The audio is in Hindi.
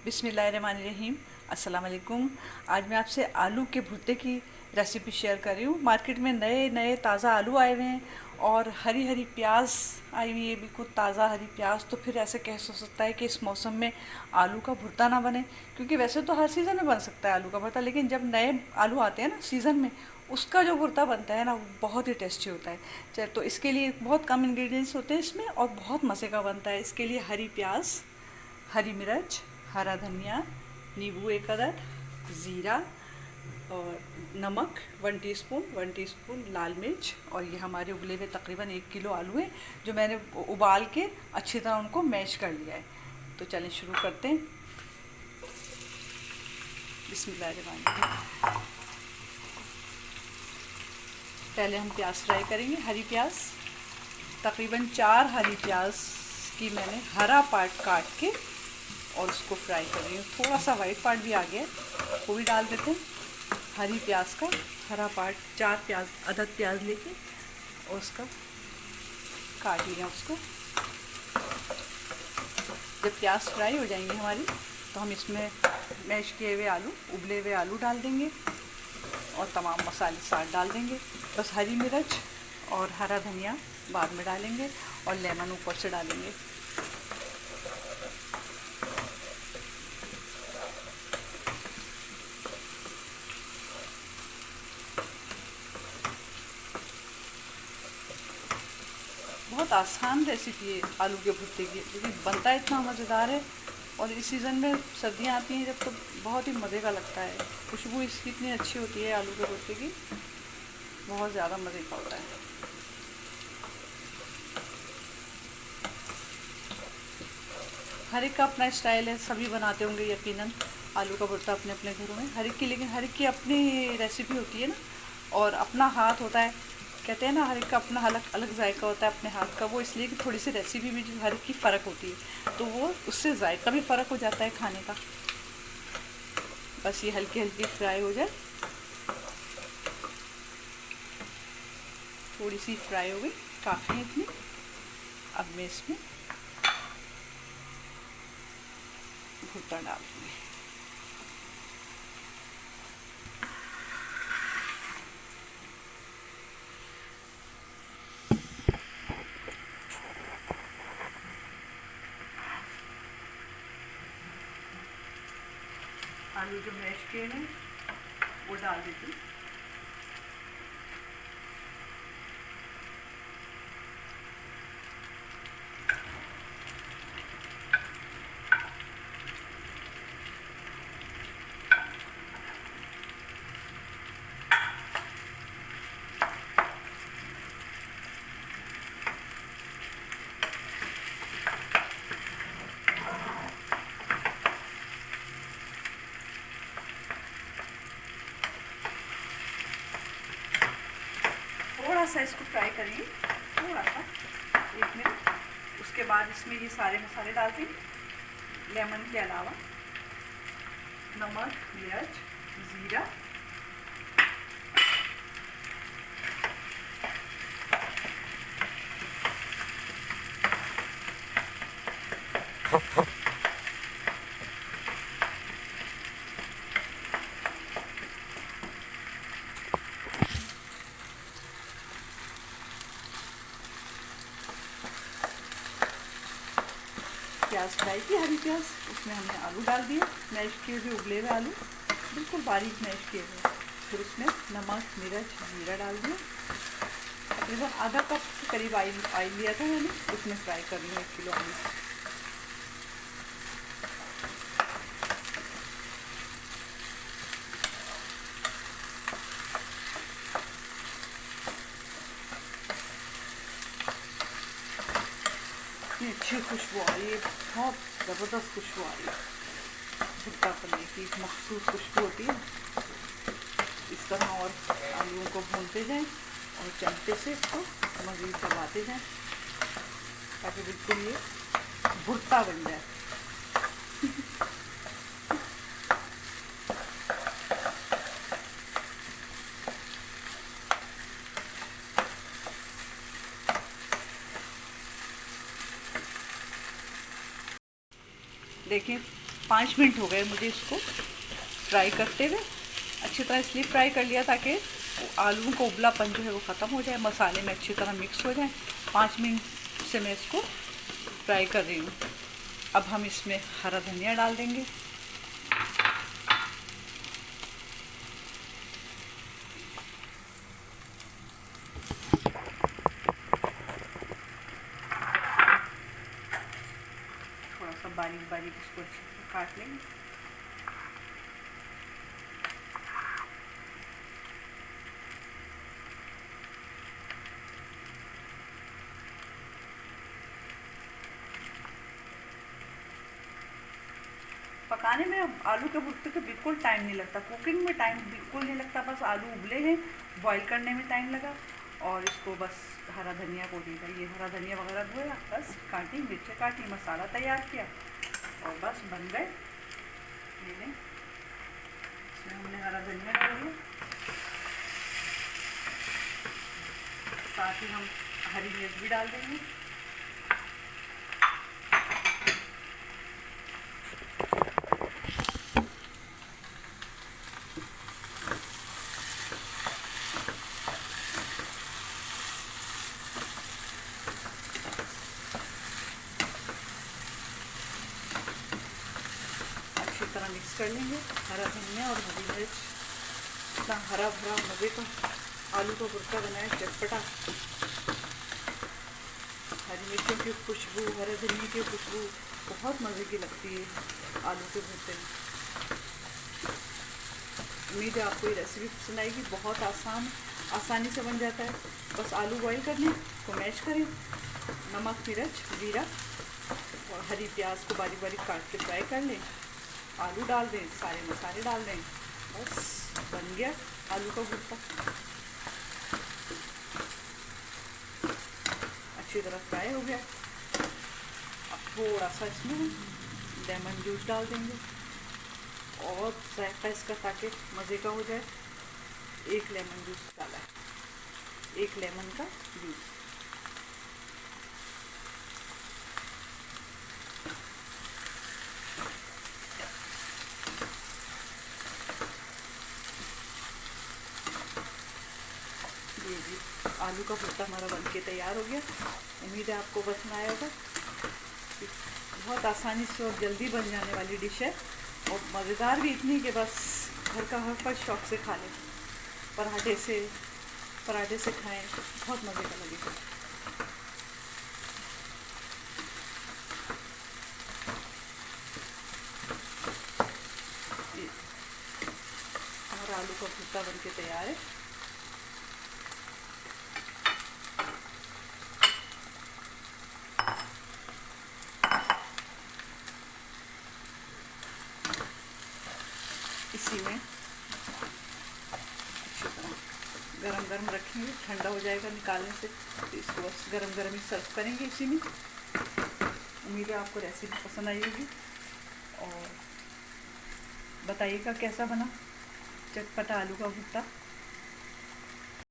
बिस्मिल्लाहिर्रहमानिर्रहीम। अस्सलाम वालेकुम। आज मैं आपसे आलू के भुर्ते की रेसिपी शेयर कर रही हूँ। मार्केट में नए नए ताज़ा आलू आए हुए हैं और हरी हरी प्याज आई हुई है, बिल्कुल ताज़ा हरी प्याज। तो फिर ऐसे कैसे हो सकता है कि इस मौसम में आलू का भुर्ता ना बने? क्योंकि वैसे तो हर सीज़न में बन सकता है आलू का भुर्ता, लेकिन जब नए आलू आते हैं ना सीज़न में, उसका जो भुर्ता बनता है ना, वो बहुत ही टेस्टी होता है। चल, तो इसके लिए बहुत कम इंग्रेडिएंट्स होते हैं इसमें और बहुत मज़े का बनता है। इसके लिए हरी प्याज, हरी मिर्च, हरा धनिया, नींबू एक अदद, ज़ीरा और नमक 1 टीस्पून लाल मिर्च। और ये हमारे उबले हुए तकरीबन 1 किलो आलू हैं, जो मैंने उबाल के अच्छी तरह उनको मैश कर लिया है। तो चलें शुरू करते हैं। बिस्मिल्लाहिर्रहमानिर्रहीम। पहले हम प्याज फ्राई करेंगे। हरी प्याज, तकरीबन 4 हरी प्याज की मैंने हरा पार्ट काट के और उसको फ्राई कर रही हूँ। थोड़ा सा वाइट पार्ट भी आ गया है, वो भी डाल देते हैं। हरी प्याज का हरा पार्ट, 4 प्याज अदद प्याज लेके और उसका काट लिया उसको। जब प्याज फ्राई हो जाएंगे हमारी, तो हम इसमें मैश किए हुए आलू, उबले हुए आलू डाल देंगे और तमाम मसाले साथ डाल देंगे। बस हरी मिर्च और हरा धनिया बाद में डालेंगे और लेमन ऊपर से डालेंगे। बहुत आसान रेसिपी है आलू के भुर्ते की, लेकिन बनता इतना मज़ेदार है। और इस सीज़न में सर्दियाँ आती हैं जब, तो बहुत ही मज़े का लगता है। खुशबू इसकी इतनी अच्छी होती है आलू के भुर्ते की, बहुत ज़्यादा मज़े का होता है। हर एक का अपना स्टाइल है, सभी बनाते होंगे यकीनन आलू का भुर्ता अपने अपने घरों में, हर एक की, लेकिन हर एक की अपनी रेसिपी होती है ना, और अपना हाथ होता है। कहते हैं ना, हर एक का अपना अलग अलग जायका होता है अपने हाथ का। वो इसलिए कि थोड़ी सी रेसिपी में जो हर एक की फ़र्क होती है, तो वो उससे जायका भी फ़र्क हो जाता है खाने का। बस ये हल्की हल्की फ्राई हो जाए, थोड़ी सी फ्राई हो गई, काफ़ी है इतनी। अब मैं इसमें भुट्टा डाल दूँगी। आलू जो मैश किए हैं वो डाल देती हूँ। थोड़ा सा इसको फ्राई करेंगे, थोड़ा सा, 1 मिनट। उसके बाद इसमें ये सारे मसाले डालती हूँ, लेमन के अलावा नमक, मिर्च, ज़ीरा, प्याज फ्राई की हरी प्याज, उसमें हमने आलू डाल दिए, मैश किए हुए उबले हुए आलू, बिल्कुल बारीक मैश किए हुए। फिर उसमें नमक, मिर्च, जीरा डाल दिया। तकरीबन आधा कप के करीब ऑयल लिया था मैंने, उसमें फ्राई कर लिया 1 किलो आलू। इतनी अच्छी खुशबू आ रही है, बहुत ज़बरदस्त खुशबू आ रही है। भुट्टा बनने की एक मखसूस खुशबू होती है। इस तरह और आलूओं को भूनते जाएं और चमचे से इसको मज़ीद दबाते जाएं, ताकि बिल्कुल ये भुट्टा बन जाए। देखिए 5 मिनट हो गए मुझे इसको फ्राई करते हुए। अच्छी तरह इसलिए फ्राई कर लिया ताकि आलू का उबलापन जो है वो ख़त्म हो जाए, मसाले में अच्छी तरह मिक्स हो जाए। 5 मिनट से मैं इसको फ्राई कर रही हूँ। अब हम इसमें हरा धनिया डाल देंगे। थोड़ा सा बारीक बारीक इसको अच्छे से काट लेंगे। पकाने में आलू के भुट्टे को बिल्कुल टाइम नहीं लगता, कुकिंग में टाइम बिल्कुल नहीं लगता, बस आलू उबले हैं, बॉईल करने में टाइम लगा और इसको बस हरा धनिया को दिया, ये हरा धनिया वगैरह धोया, बस काटी, मिर्चें काटी, मसाला तैयार किया और बस बन गए। ये लें, इसमें हमने हरा धनिया डाल दिया, साथ ही हम हरी मिर्च भी डाल देंगे। अच्छी तरह मिक्स कर लेंगे। हरा धनिया और हरी मिर्च, इतना हरा भरा मज़े का आलू का भुर्ता बनाए, चटपटा। हरी मिर्चों की खुशबू, हरे धनिया की खुशबू बहुत मज़े की लगती है आलू के भुर्ते में। उम्मीद है आपको ये रेसिपी पसंद आएगी। बहुत आसानी से बन जाता है। बस आलू बॉईल कर लें, उसको मैश करें, नमक, मिर्च, जीरा और हरी प्याज को बारीक बारीक काट के फ्राई कर लें, आलू डाल दें, सारे मसाले डाल दें, बस बन गया आलू का भुर्ता। अच्छी तरह फ्राई हो गया। अब थोड़ा सा इसमें लेमन जूस डाल देंगे और जायका इसका ताकि मज़े का हो जाए। 1 लेमन जूस डाला है, 1 लेमन का जूस। जी, आलू का भुर्ता हमारा बनके तैयार हो गया। उम्मीद है आपको पसंद आया होगा। बहुत आसानी से और जल्दी बन जाने वाली डिश है और मज़ेदार भी इतनी कि बस घर का हर फर्स्ट शौक से खा लें। पराठे से खाएं, बहुत मज़े का लगेगा। हमारा आलू का भुर्ता बनके तैयार है। इसी में अच्छी तरह गरम गरम रखेंगे, ठंडा हो जाएगा निकालने से, तो इसको बस गरम गरम ही सर्व करेंगे इसी में। उम्मीद है आपको रेसिपी पसंद आई होगी और बताइएगा कैसा बना चटपटा आलू का भुर्ता।